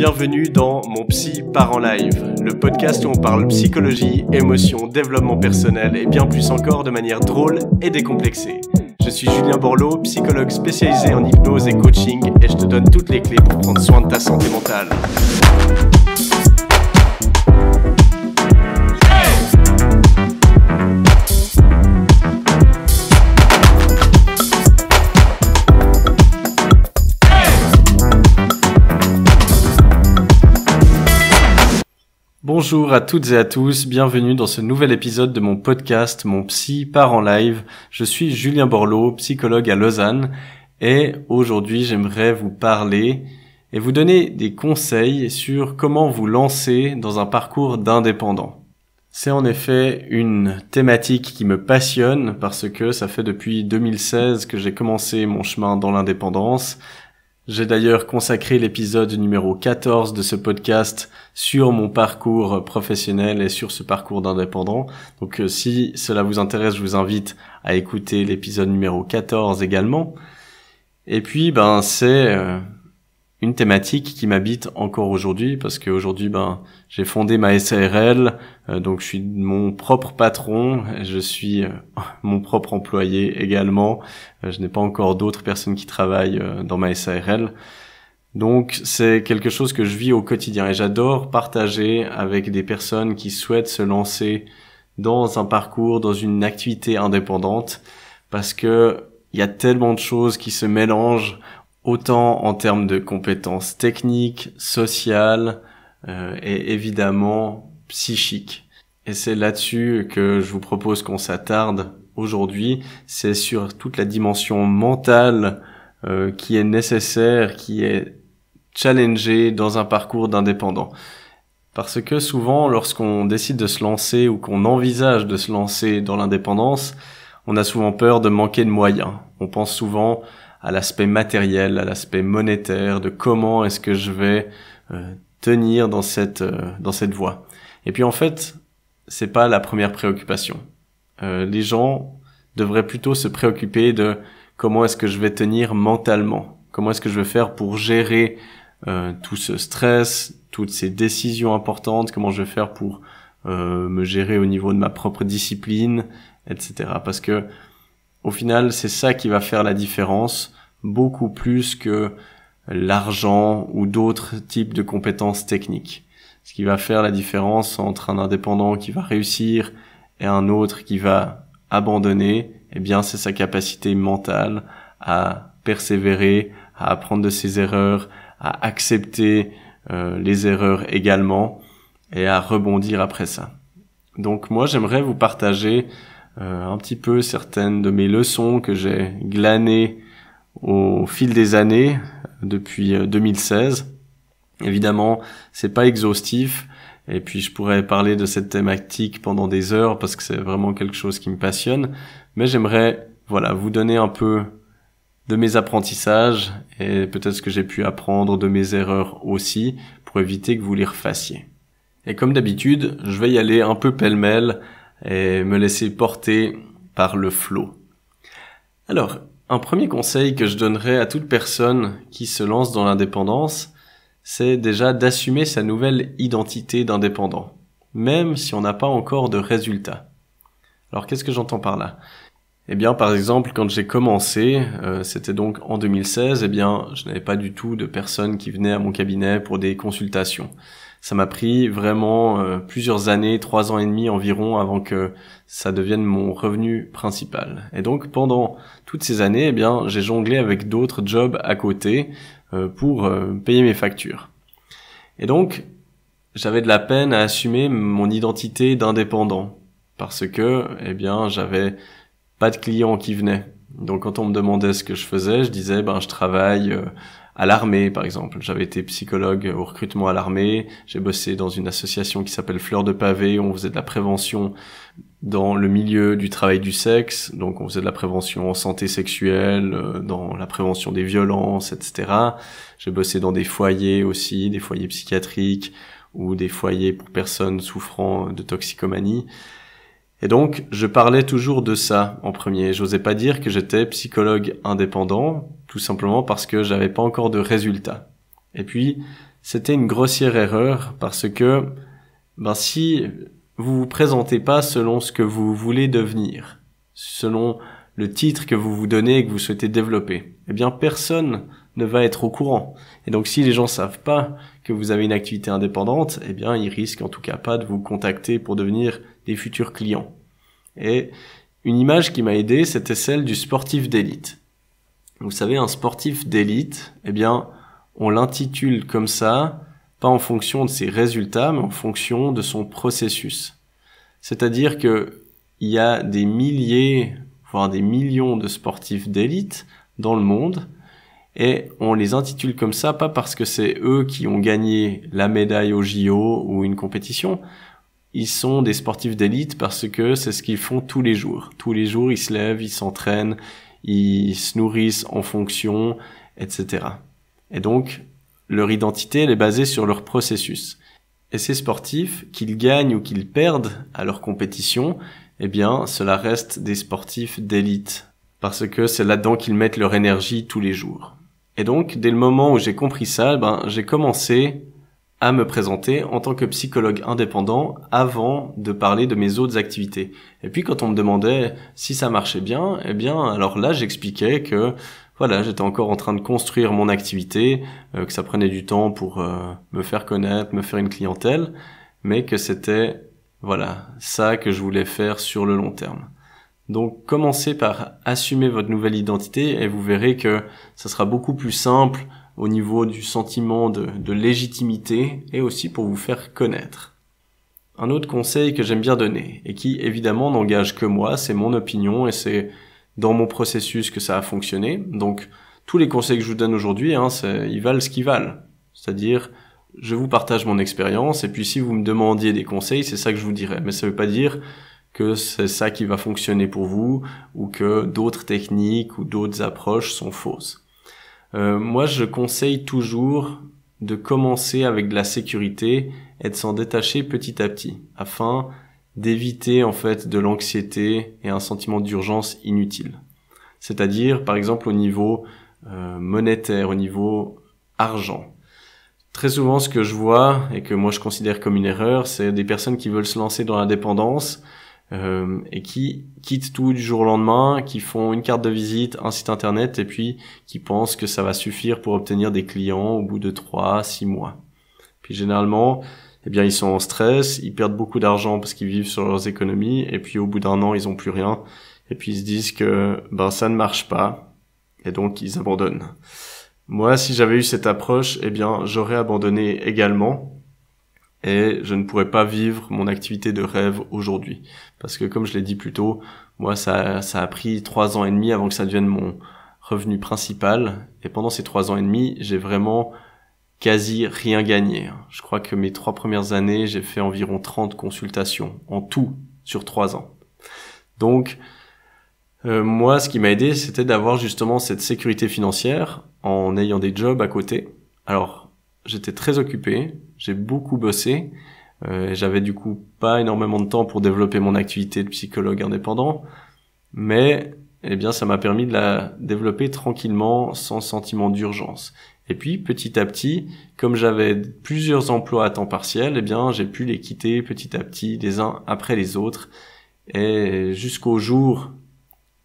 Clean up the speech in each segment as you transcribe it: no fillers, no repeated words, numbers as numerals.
bienvenue dans Mon Psy part en live, le podcast où on parle psychologie, émotion, développement personnel et bien plus encore de manière drôle et décomplexée. Je suis Julien Borloo, psychologue spécialisé en hypnose et coaching et je te donne toutes les clés pour prendre soin de ta santé mentale. Bonjour à toutes et à tous, bienvenue dans ce nouvel épisode de mon podcast Mon Psy part en live. Je suis Julien Borloo, psychologue à Lausanne et aujourd'hui j'aimerais vous parler et vous donner des conseils sur comment vous lancer dans un parcours d'indépendant. C'est en effet une thématique qui me passionne parce que ça fait depuis 2016 que j'ai commencé mon chemin dans l'indépendance. J'ai d'ailleurs consacré l'épisode numéro 14 de ce podcast sur mon parcours professionnel et sur ce parcours d'indépendant. Donc si cela vous intéresse, je vous invite à écouter l'épisode numéro 14 également. Et puis c'est une thématique qui m'habite encore aujourd'hui parce qu'aujourd'hui j'ai fondé ma SARL, donc je suis mon propre patron, je suis mon propre employé également. Je n'ai pas encore d'autres personnes qui travaillent dans ma SARL. Donc c'est quelque chose que je vis au quotidien et j'adore partager avec des personnes qui souhaitent se lancer dans un parcours, dans une activité indépendante parce que il y a tellement de choses qui se mélangent autant en termes de compétences techniques, sociales et évidemment psychiques. Et c'est là-dessus que je vous propose qu'on s'attarde aujourd'hui. C'est sur toute la dimension mentale qui est nécessaire, qui est challengée dans un parcours d'indépendant. Parce que souvent, lorsqu'on décide de se lancer ou qu'on envisage de se lancer dans l'indépendance, on a souvent peur de manquer de moyens. On pense souvent à l'aspect matériel, à l'aspect monétaire, de comment est-ce que je vais tenir dans cette voie. Et puis en fait, c'est pas la première préoccupation. Les gens devraient plutôt se préoccuper de comment est-ce que je vais tenir mentalement, comment est-ce que je vais faire pour gérer tout ce stress, toutes ces décisions importantes, comment je vais faire pour me gérer au niveau de ma propre discipline, etc. Parce que au final, c'est ça qui va faire la différence, beaucoup plus que l'argent ou d'autres types de compétences techniques. Ce qui va faire la différence entre un indépendant qui va réussir et un autre qui va abandonner, c'est sa capacité mentale à persévérer, à apprendre de ses erreurs, à accepter les erreurs également et à rebondir après ça. Donc moi, j'aimerais vous partager un petit peu certaines de mes leçons que j'ai glanées au fil des années depuis 2016. Évidemment, c'est pas exhaustif et puis je pourrais parler de cette thématique pendant des heures parce que c'est vraiment quelque chose qui me passionne, mais j'aimerais vous donner un peu de mes apprentissages et peut-être ce que j'ai pu apprendre de mes erreurs aussi pour éviter que vous les refassiez. Et comme d'habitude, je vais y aller un peu pêle-mêle et me laisser porter par le flow. Alors, un premier conseil que je donnerais à toute personne qui se lance dans l'indépendance, c'est déjà d'assumer sa nouvelle identité d'indépendant, même si on n'a pas encore de résultats. Alors, qu'est-ce que j'entends par là ? Par exemple, quand j'ai commencé, c'était donc en 2016, je n'avais pas du tout de personnes qui venaient à mon cabinet pour des consultations. Ça m'a pris vraiment plusieurs années, 3 ans et demi environ, avant que ça devienne mon revenu principal. Et donc pendant toutes ces années, j'ai jonglé avec d'autres jobs à côté pour payer mes factures. Et donc j'avais de la peine à assumer mon identité d'indépendant parce que j'avais pas de clients qui venaient. Donc quand on me demandait ce que je faisais, je disais je travaille à l'armée, par exemple. J'avais été psychologue au recrutement à l'armée. J'ai bossé dans une association qui s'appelle Fleurs de Pavé. On faisait de la prévention dans le milieu du travail du sexe. Donc, on faisait de la prévention en santé sexuelle, dans la prévention des violences, etc. J'ai bossé dans des foyers aussi, des foyers psychiatriques ou des foyers pour personnes souffrant de toxicomanie. Et donc, je parlais toujours de ça en premier. J'osais pas dire que j'étais psychologue indépendant, tout simplement parce que j'avais pas encore de résultats. Et puis, c'était une grossière erreur parce que si vous vous présentez pas selon ce que vous voulez devenir, selon le titre que vous vous donnez et que vous souhaitez développer, eh bien personne ne va être au courant. Et donc si les gens savent pas que vous avez une activité indépendante, eh bien ils risquent en tout cas pas de vous contacter pour devenir des futurs clients. Et une image qui m'a aidé, c'était celle du sportif d'élite. Vous savez, un sportif d'élite, eh bien on l'intitule comme ça, pas en fonction de ses résultats, mais en fonction de son processus. C'est-à-dire que il y a des milliers, voire des millions de sportifs d'élite dans le monde, et on les intitule comme ça, pas parce que c'est eux qui ont gagné la médaille au JO ou une compétition. Ils sont des sportifs d'élite parce que c'est ce qu'ils font tous les jours. Tous les jours, ils se lèvent, ils s'entraînent, ils se nourrissent en fonction, etc. Et donc, leur identité, elle est basée sur leur processus. Et ces sportifs, qu'ils gagnent ou qu'ils perdent à leur compétition, eh bien, cela reste des sportifs d'élite. Parce que c'est là-dedans qu'ils mettent leur énergie tous les jours. Et donc, dès le moment où j'ai compris ça, j'ai commencé à me présenter en tant que psychologue indépendant avant de parler de mes autres activités. Et puis, quand on me demandait si ça marchait bien, eh bien, alors là, j'expliquais que voilà, j'étais encore en train de construire mon activité, que ça prenait du temps pour me faire connaître, me faire une clientèle, mais que c'était voilà ça que je voulais faire sur le long terme. Donc commencez par assumer votre nouvelle identité et vous verrez que ça sera beaucoup plus simple au niveau du sentiment de légitimité et aussi pour vous faire connaître. Un autre conseil que j'aime bien donner et qui évidemment n'engage que moi, c'est mon opinion et c'est dans mon processus que ça a fonctionné. Donc tous les conseils que je vous donne aujourd'hui, ils valent ce qu'ils valent. C'est-à-dire, je vous partage mon expérience et puis si vous me demandiez des conseils, c'est ça que je vous dirais. Mais ça veut pas dire que c'est ça qui va fonctionner pour vous ou que d'autres techniques ou d'autres approches sont fausses. Moi, je conseille toujours de commencer avec de la sécurité et de s'en détacher petit à petit afin d'éviter en fait de l'anxiété et un sentiment d'urgence inutile. C'est-à-dire, par exemple, au niveau monétaire, au niveau argent. Très souvent, ce que je vois et que moi je considère comme une erreur, c'est des personnes qui veulent se lancer dans l'indépendance et qui quittent tout du jour au lendemain, qui font une carte de visite, un site internet et puis qui pensent que ça va suffire pour obtenir des clients au bout de 3-6 mois. Puis généralement, eh bien ils sont en stress, ils perdent beaucoup d'argent parce qu'ils vivent sur leurs économies et puis au bout d'un an, ils ont plus rien et puis ils se disent que ça ne marche pas et donc ils abandonnent. Moi, si j'avais eu cette approche, eh bien j'aurais abandonné également. Et je ne pourrais pas vivre mon activité de rêve aujourd'hui. Parce que comme je l'ai dit plus tôt, moi ça a pris 3 ans et demi avant que ça devienne mon revenu principal. Et pendant ces 3 ans et demi, j'ai vraiment quasi rien gagné. Je crois que mes 3 premières années, j'ai fait environ 30 consultations en tout sur 3 ans. Donc moi, ce qui m'a aidé, c'était d'avoir justement cette sécurité financière en ayant des jobs à côté. Alors, j'étais très occupé, j'ai beaucoup bossé, j'avais du coup pas énormément de temps pour développer mon activité de psychologue indépendant, mais eh bien ça m'a permis de la développer tranquillement, sans sentiment d'urgence. Et puis petit à petit, comme j'avais plusieurs emplois à temps partiel, eh bien j'ai pu les quitter petit à petit, les uns après les autres, et jusqu'au jour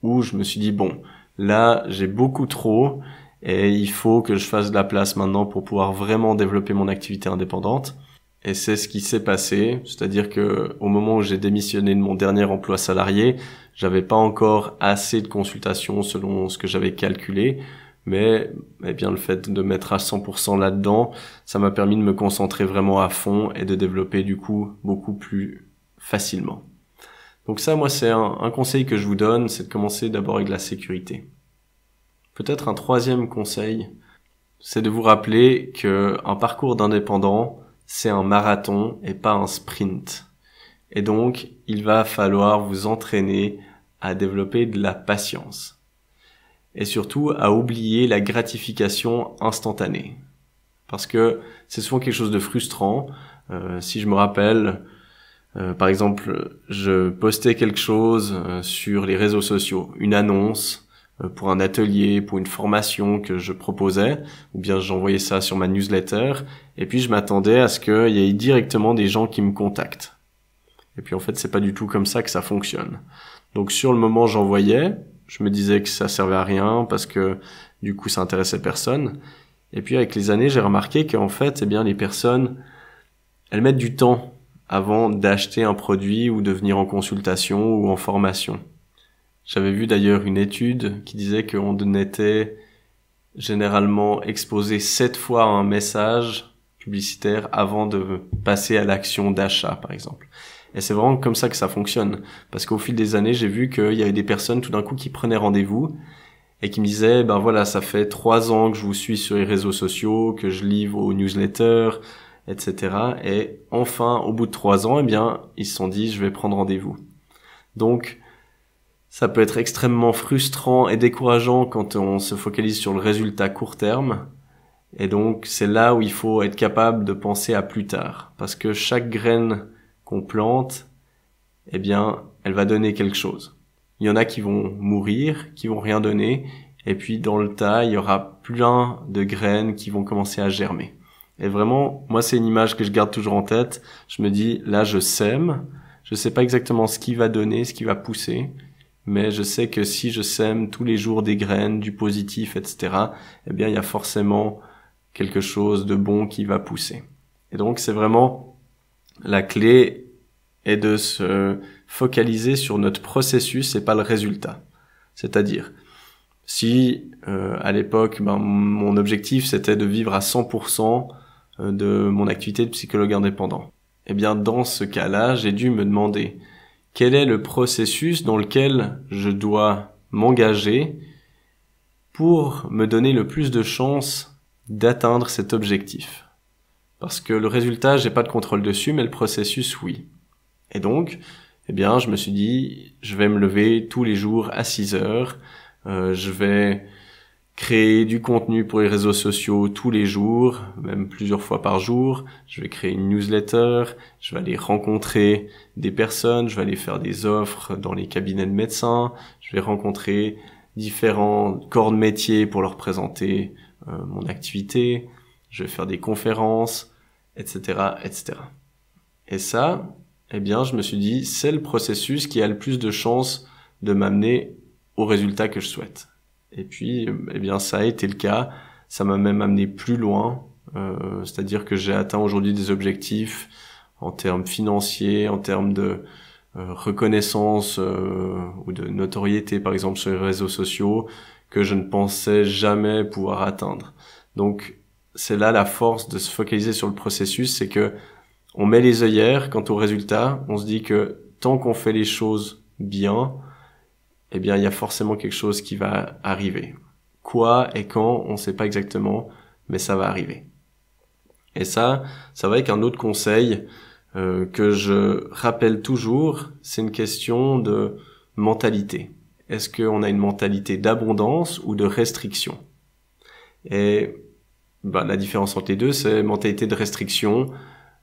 où je me suis dit bon, là j'ai beaucoup trop. Et il faut que je fasse de la place maintenant pour pouvoir vraiment développer mon activité indépendante. Et c'est ce qui s'est passé. C'est-à-dire que au moment où j'ai démissionné de mon dernier emploi salarié, j'avais pas encore assez de consultations selon ce que j'avais calculé. Mais, eh bien, le fait de mettre à 100% là-dedans, ça m'a permis de me concentrer vraiment à fond et de développer, du coup, beaucoup plus facilement. Donc ça, moi, c'est un conseil que je vous donne, c'est de commencer d'abord avec la sécurité. Peut-être un troisième conseil, c'est de vous rappeler que un parcours d'indépendant, c'est un marathon et pas un sprint. Et donc, il va falloir vous entraîner à développer de la patience. Et surtout, à oublier la gratification instantanée. Parce que c'est souvent quelque chose de frustrant. Si je me rappelle, par exemple, je postais quelque chose sur les réseaux sociaux, une annonce pour un atelier, pour une formation que je proposais, ou bien j'envoyais ça sur ma newsletter, et puis je m'attendais à ce qu'il y ait directement des gens qui me contactent. Et puis en fait, c'est pas du tout comme ça que ça fonctionne. Donc sur le moment, j'envoyais, je me disais que ça servait à rien parce que du coup, ça intéressait personne. Et puis avec les années, j'ai remarqué qu'en fait, eh bien, les personnes, elles mettent du temps avant d'acheter un produit ou de venir en consultation ou en formation. J'avais vu d'ailleurs une étude qui disait qu'on était généralement exposé 7 fois à un message publicitaire avant de passer à l'action d'achat, par exemple. Et c'est vraiment comme ça que ça fonctionne. Parce qu'au fil des années, j'ai vu qu'il y avait des personnes tout d'un coup qui prenaient rendez-vous et qui me disaient, ben voilà, ça fait 3 ans que je vous suis sur les réseaux sociaux, que je lis vos newsletters, etc. Et enfin, au bout de 3 ans, eh bien, ils se sont dit, je vais prendre rendez-vous. Donc, ça peut être extrêmement frustrant et décourageant quand on se focalise sur le résultat court terme. Et donc, c'est là où il faut être capable de penser à plus tard. Parce que chaque graine qu'on plante, eh bien, elle va donner quelque chose. Il y en a qui vont mourir, qui vont rien donner. Et puis, dans le tas, il y aura plein de graines qui vont commencer à germer. Et vraiment, moi, c'est une image que je garde toujours en tête. Je me dis, là, je sème. Je sais pas exactement ce qui va donner, ce qui va pousser. Mais je sais que si je sème tous les jours des graines, du positif, etc., eh bien, il y a forcément quelque chose de bon qui va pousser. Et donc, c'est vraiment la clé est de se focaliser sur notre processus et pas le résultat. C'est-à-dire, si à l'époque, mon objectif, c'était de vivre à 100% de mon activité de psychologue indépendant, eh bien, dans ce cas-là, j'ai dû me demander quel est le processus dans lequel je dois m'engager pour me donner le plus de chances d'atteindre cet objectif. Parce que le résultat, j'ai pas de contrôle dessus, mais le processus, oui. Et donc, eh bien, je me suis dit, je vais me lever tous les jours à 6 heures, je vais créer du contenu pour les réseaux sociaux tous les jours, même plusieurs fois par jour. Je vais créer une newsletter, je vais aller rencontrer des personnes, je vais aller faire des offres dans les cabinets de médecins, je vais rencontrer différents corps de métier pour leur présenter mon activité, je vais faire des conférences, etc., etc. Et ça, eh bien, je me suis dit, c'est le processus qui a le plus de chances de m'amener au résultat que je souhaite. Et puis, eh bien, ça a été le cas. Ça m'a même amené plus loin. C'est-à-dire que j'ai atteint aujourd'hui des objectifs en termes financiers, en termes de reconnaissance ou de notoriété, par exemple, sur les réseaux sociaux, que je ne pensais jamais pouvoir atteindre. Donc, c'est là la force de se focaliser sur le processus, c'est que on met les œillères quant au résultat. On se dit que tant qu'on fait les choses bien, eh bien, il y a forcément quelque chose qui va arriver. Quoi et quand, on ne sait pas exactement, mais ça va arriver. Et ça va avec un autre conseil que je rappelle toujours, c'est une question de mentalité. Est-ce qu'on a une mentalité d'abondance ou de restriction? Et la différence entre les deux, c'est mentalité de restriction,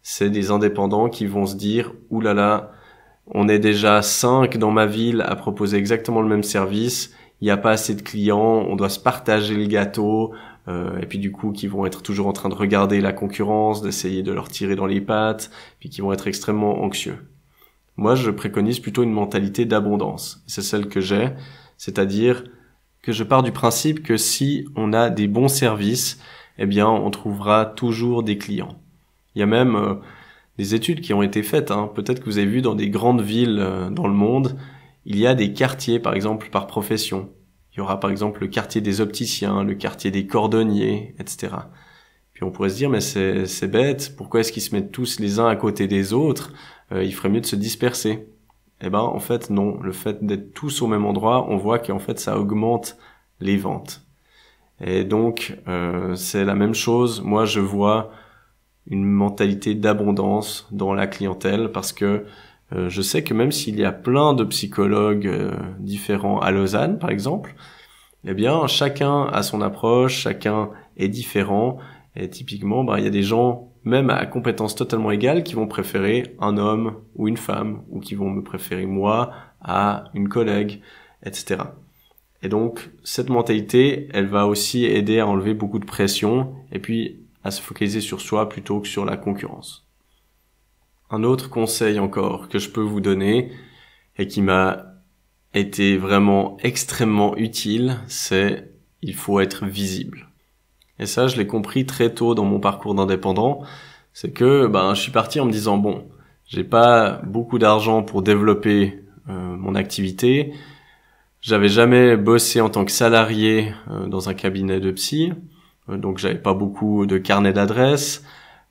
c'est des indépendants qui vont se dire « Ouh là là, on est déjà 5 dans ma ville à proposer exactement le même service, il n'y a pas assez de clients, on doit se partager le gâteau, et puis du coup qui vont être toujours en train de regarder la concurrence, d'essayer de leur tirer dans les pattes, puis qui vont être extrêmement anxieux. Moi, je préconise plutôt une mentalité d'abondance. C'est celle que j'ai, c'est-à-dire que je pars du principe que si on a des bons services, eh bien, on trouvera toujours des clients. Il y a même des études qui ont été faites, peut-être que vous avez vu dans des grandes villes dans le monde, il y a des quartiers, par exemple, par profession. Il y aura par exemple le quartier des opticiens, le quartier des cordonniers, etc. Puis on pourrait se dire, mais c'est bête, pourquoi est-ce qu'ils se mettent tous les uns à côté des autres? Il ferait mieux de se disperser. Eh ben, en fait, non. Le fait d'être tous au même endroit, on voit qu'en fait, ça augmente les ventes. Et donc, c'est la même chose. Moi, je vois une mentalité d'abondance dans la clientèle parce que je sais que même s'il y a plein de psychologues différents à Lausanne, par exemple, eh bien, chacun a son approche, chacun est différent. Et typiquement, il y a des gens, même à compétences totalement égales, qui vont préférer un homme ou une femme, ou qui vont me préférer moi à une collègue, etc. Et donc, cette mentalité, elle va aussi aider à enlever beaucoup de pression et puis à se focaliser sur soi plutôt que sur la concurrence. Un autre conseil encore que je peux vous donner et qui m'a été vraiment extrêmement utile, c'est il faut être visible. Et ça, je l'ai compris très tôt dans mon parcours d'indépendant. C'est que je suis parti en me disant bon, j'ai pas beaucoup d'argent pour développer mon activité. J'avais jamais bossé en tant que salarié dans un cabinet de psy, donc j'avais pas beaucoup de carnet d'adresses.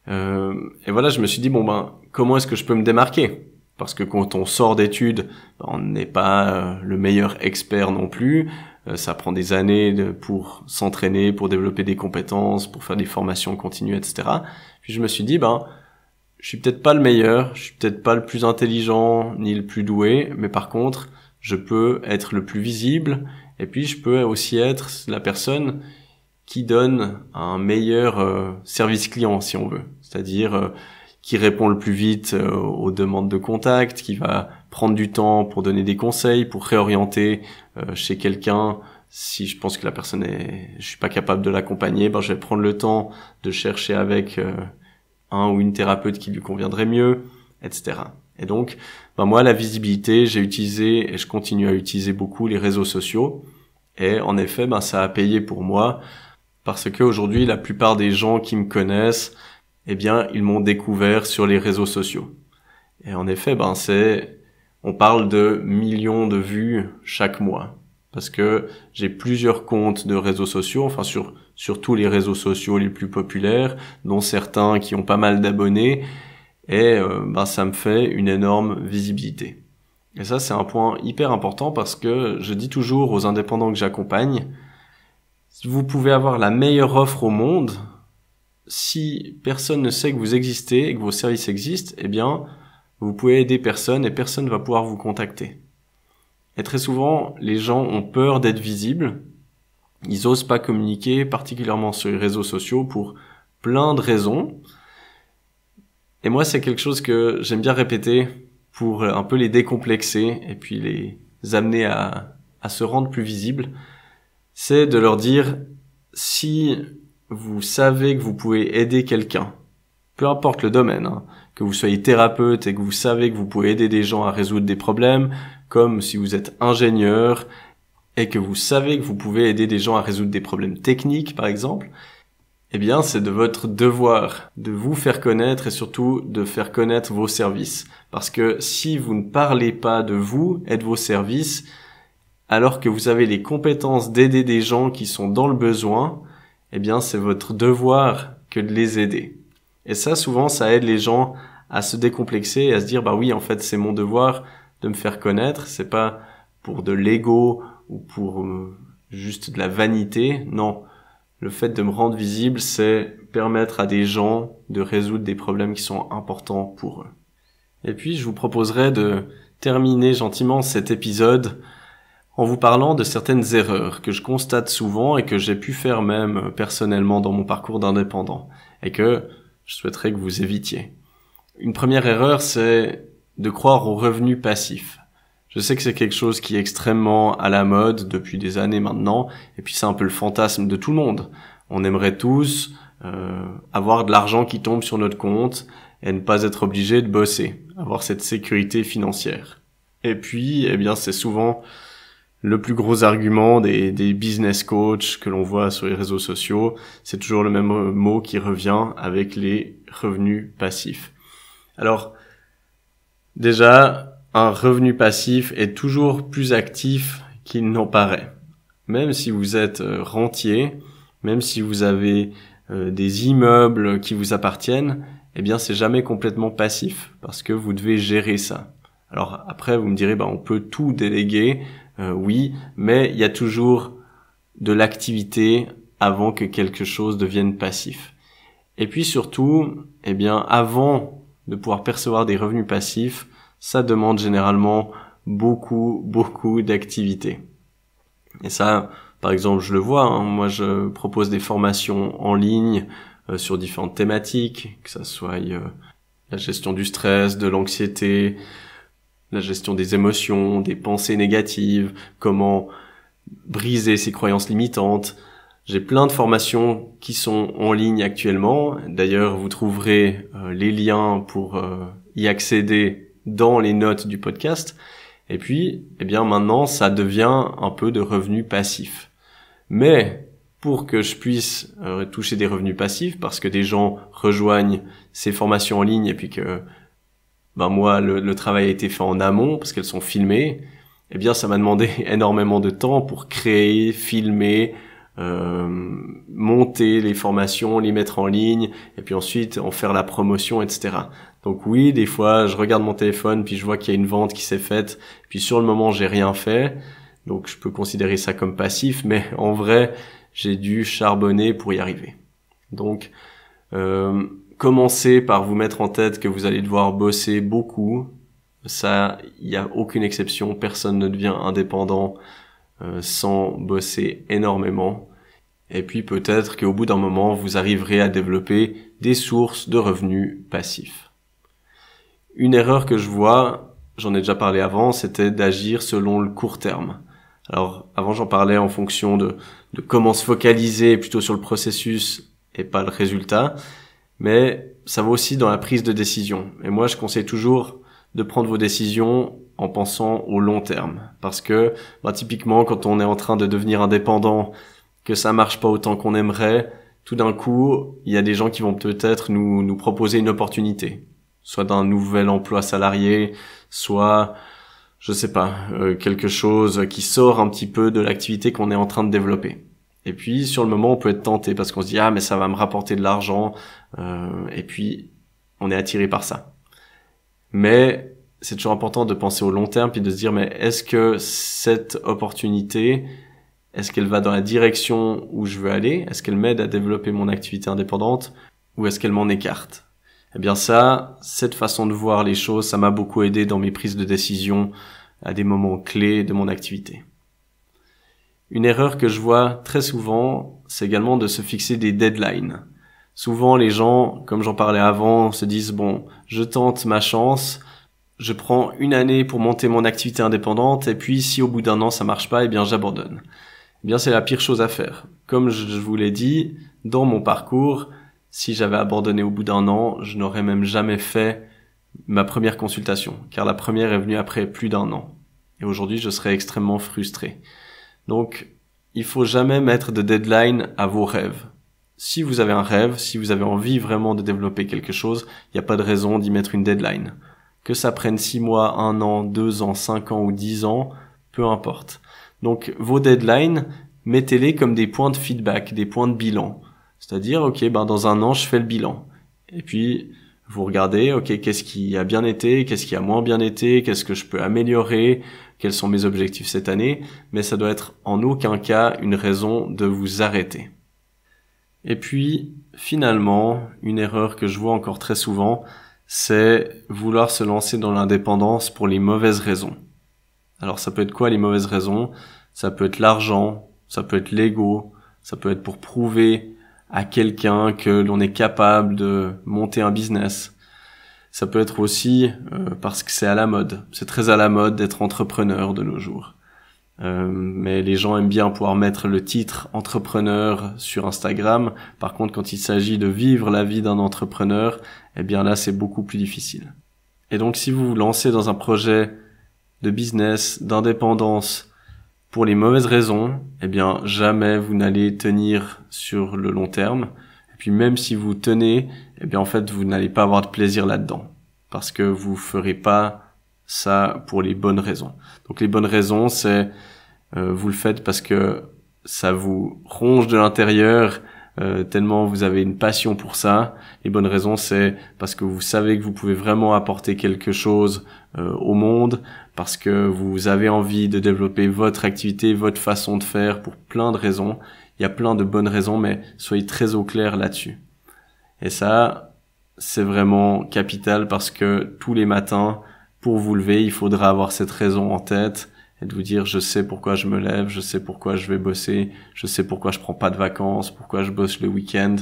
Et voilà, je me suis dit comment est-ce que je peux me démarquer? Parce que quand on sort d'études, on n'est pas le meilleur expert non plus. Ça prend des années pour s'entraîner, pour développer des compétences, pour faire des formations continues, etc. Puis je me suis dit, je suis peut-être pas le meilleur, je suis peut-être pas le plus intelligent, ni le plus doué, mais par contre, je peux être le plus visible, et puis je peux aussi être la personne qui donne un meilleur service client, si on veut. C'est-à-dire qui répond le plus vite aux demandes de contact, qui va prendre du temps pour donner des conseils, pour réorienter chez quelqu'un. Si je pense que la personne je suis pas capable de l'accompagner, je vais prendre le temps de chercher avec un ou une thérapeute qui lui conviendrait mieux, etc. Et donc, moi, la visibilité, j'ai utilisé et je continue à utiliser beaucoup les réseaux sociaux. Et en effet, ça a payé pour moi parce que aujourd'hui, la plupart des gens qui me connaissent, ils m'ont découvert sur les réseaux sociaux. Et en effet, on parle de millions de vues chaque mois. Parce que j'ai plusieurs comptes de réseaux sociaux, sur tous les réseaux sociaux les plus populaires, dont certains qui ont pas mal d'abonnés, et ça me fait une énorme visibilité. Et ça, c'est un point hyper important parce que je dis toujours aux indépendants que j'accompagne, vous pouvez avoir la meilleure offre au monde, si personne ne sait que vous existez et que vos services existent, vous pouvez aider personne et personne ne va pouvoir vous contacter. Et très souvent, les gens ont peur d'être visibles. Ils osent pas communiquer, particulièrement sur les réseaux sociaux, pour plein de raisons. Et moi, c'est quelque chose que j'aime bien répéter pour un peu les décomplexer et puis les amener à se rendre plus visibles. C'est de leur dire, si vous savez que vous pouvez aider quelqu'un, peu importe le domaine, que vous soyez thérapeute et que vous savez que vous pouvez aider des gens à résoudre des problèmes, comme si vous êtes ingénieur et que vous savez que vous pouvez aider des gens à résoudre des problèmes techniques, par exemple, c'est de votre devoir de vous faire connaître et surtout de faire connaître vos services. Parce que si vous ne parlez pas de vous et de vos services, alors que vous avez les compétences d'aider des gens qui sont dans le besoin, c'est votre devoir que de les aider. Et ça, souvent, ça aide les gens à se décomplexer et à se dire, oui, en fait, c'est mon devoir de me faire connaître. C'est pas pour de l'ego ou pour juste de la vanité. Non. Le fait de me rendre visible, c'est permettre à des gens de résoudre des problèmes qui sont importants pour eux. Et puis, je vous proposerai de terminer gentiment cet épisode en vous parlant de certaines erreurs que je constate souvent et que j'ai pu faire même personnellement dans mon parcours d'indépendant et que je souhaiterais que vous évitiez. Une première erreur, c'est de croire au revenu passif. Je sais que c'est quelque chose qui est extrêmement à la mode depuis des années maintenant, et puis c'est un peu le fantasme de tout le monde. On aimerait tous avoir de l'argent qui tombe sur notre compte et ne pas être obligé de bosser, avoir cette sécurité financière. Et puis, c'est souvent le plus gros argument des business coachs que l'on voit sur les réseaux sociaux, c'est toujours le même mot qui revient avec les revenus passifs. Alors, déjà, un revenu passif est toujours plus actif qu'il n'en paraît. Même si vous êtes rentier, même si vous avez des immeubles qui vous appartiennent, c'est jamais complètement passif parce que vous devez gérer ça. Alors après, vous me direz, on peut tout déléguer, oui, mais il y a toujours de l'activité avant que quelque chose devienne passif. Et puis surtout, avant de pouvoir percevoir des revenus passifs, ça demande généralement beaucoup d'activité. Et ça, par exemple, je le vois, moi je propose des formations en ligne sur différentes thématiques, que ça soit la gestion du stress, de l'anxiété, la gestion des émotions, des pensées négatives, comment briser ses croyances limitantes. J'ai plein de formations qui sont en ligne actuellement. D'ailleurs, vous trouverez les liens pour y accéder dans les notes du podcast. Et puis, maintenant, ça devient un peu de revenus passifs. Mais pour que je puisse toucher des revenus passifs, parce que des gens rejoignent ces formations en ligne et puis que moi, le travail a été fait en amont parce qu'elles sont filmées, ça m'a demandé énormément de temps pour créer, filmer, monter les formations, les mettre en ligne, et puis ensuite en faire la promotion, etc. Donc oui, des fois, je regarde mon téléphone, puis je vois qu'il y a une vente qui s'est faite, puis sur le moment, j'ai rien fait, donc je peux considérer ça comme passif, mais en vrai, j'ai dû charbonner pour y arriver. Donc, commencez par vous mettre en tête que vous allez devoir bosser beaucoup. Ça, il n'y a aucune exception, personne ne devient indépendant sans bosser énormément. Et puis peut-être qu'au bout d'un moment, vous arriverez à développer des sources de revenus passifs. Une erreur que je vois, j'en ai déjà parlé avant, c'était d'agir selon le court terme. Alors avant, j'en parlais en fonction de comment se focaliser plutôt sur le processus et pas le résultat. Mais ça va aussi dans la prise de décision. Et moi, je conseille toujours de prendre vos décisions en pensant au long terme. Parce que, typiquement, quand on est en train de devenir indépendant, que ça marche pas autant qu'on aimerait, tout d'un coup, il y a des gens qui vont peut-être nous proposer une opportunité. Soit d'un nouvel emploi salarié, soit, je sais pas, quelque chose qui sort un petit peu de l'activité qu'on est en train de développer. Et puis, sur le moment, on peut être tenté parce qu'on se dit, mais ça va me rapporter de l'argent, et puis, on est attiré par ça. Mais c'est toujours important de penser au long terme puis de se dire, mais est-ce que cette opportunité, est-ce qu'elle va dans la direction où je veux aller? Est-ce qu'elle m'aide à développer mon activité indépendante ou est-ce qu'elle m'en écarte? Cette façon de voir les choses, ça m'a beaucoup aidé dans mes prises de décision à des moments clés de mon activité. Une erreur que je vois très souvent, c'est également de se fixer des deadlines. Souvent, les gens, comme j'en parlais avant, se disent, je tente ma chance, je prends une année pour monter mon activité indépendante, et puis si au bout d'un an ça marche pas, j'abandonne. C'est la pire chose à faire. Comme je vous l'ai dit, dans mon parcours, si j'avais abandonné au bout d'un an, je n'aurais même jamais fait ma première consultation, car la première est venue après plus d'un an. Et aujourd'hui, je serais extrêmement frustré. Donc, il faut jamais mettre de deadline à vos rêves. Si vous avez un rêve, si vous avez envie vraiment de développer quelque chose, il n'y a pas de raison d'y mettre une deadline. Que ça prenne 6 mois, 1 an, 2 ans, 5 ans ou 10 ans, peu importe. Donc, vos deadlines, mettez-les comme des points de feedback, des points de bilan. C'est-à-dire, dans un an, je fais le bilan. Et puis, vous regardez, qu'est-ce qui a bien été, qu'est-ce qui a moins bien été, qu'est-ce que je peux améliorer, quels sont mes objectifs cette année, mais ça doit être en aucun cas une raison de vous arrêter. Et puis, finalement, une erreur que je vois encore très souvent, c'est vouloir se lancer dans l'indépendance pour les mauvaises raisons. Alors ça peut être quoi les mauvaises raisons? Ça peut être l'argent, ça peut être l'ego, ça peut être pour prouver à quelqu'un que l'on est capable de monter un business. Ça peut être aussi parce que c'est à la mode. C'est très à la mode d'être entrepreneur de nos jours. Mais les gens aiment bien pouvoir mettre le titre entrepreneur sur Instagram. Par contre, quand il s'agit de vivre la vie d'un entrepreneur, là, c'est beaucoup plus difficile. Et donc, si vous vous lancez dans un projet de business, d'indépendance, pour les mauvaises raisons, jamais vous n'allez tenir sur le long terme. Et puis, même si vous tenez, vous n'allez pas avoir de plaisir là-dedans. Parce que vous ferez pas ça pour les bonnes raisons. Donc, les bonnes raisons, c'est vous le faites parce que ça vous ronge de l'intérieur, tellement vous avez une passion pour ça. Les bonnes raisons, c'est parce que vous savez que vous pouvez vraiment apporter quelque chose au monde, parce que vous avez envie de développer votre activité, votre façon de faire pour plein de raisons. Il y a plein de bonnes raisons, mais soyez très au clair là-dessus. Et ça, c'est vraiment capital parce que tous les matins, pour vous lever, il faudra avoir cette raison en tête et de vous dire, je sais pourquoi je me lève, je sais pourquoi je vais bosser, je sais pourquoi je prends pas de vacances, pourquoi je bosse le week-end.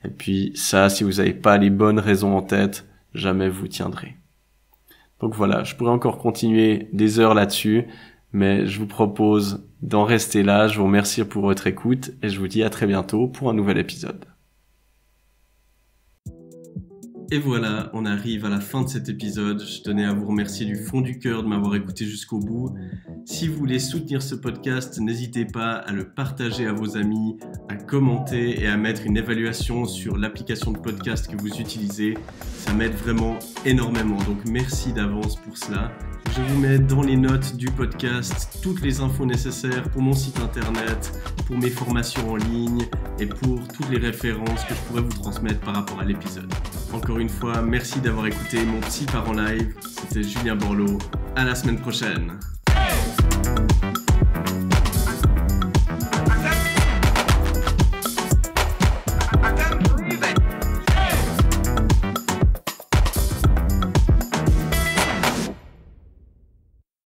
Et puis ça, si vous n'avez pas les bonnes raisons en tête, jamais vous tiendrez. Donc voilà, je pourrais encore continuer des heures là-dessus, mais je vous propose d'en rester là. Je vous remercie pour votre écoute et je vous dis à très bientôt pour un nouvel épisode. Et voilà, on arrive à la fin de cet épisode. Je tenais à vous remercier du fond du cœur de m'avoir écouté jusqu'au bout. Si vous voulez soutenir ce podcast, n'hésitez pas à le partager à vos amis, à commenter et à mettre une évaluation sur l'application de podcast que vous utilisez. Ça m'aide vraiment énormément, donc merci d'avance pour cela. Je vous mets dans les notes du podcast toutes les infos nécessaires pour mon site internet, pour mes formations en ligne et pour toutes les références que je pourrais vous transmettre par rapport à l'épisode. Encore une fois, merci d'avoir écouté mon Psy Part en Live. C'était Julien Borloo. À la semaine prochaine.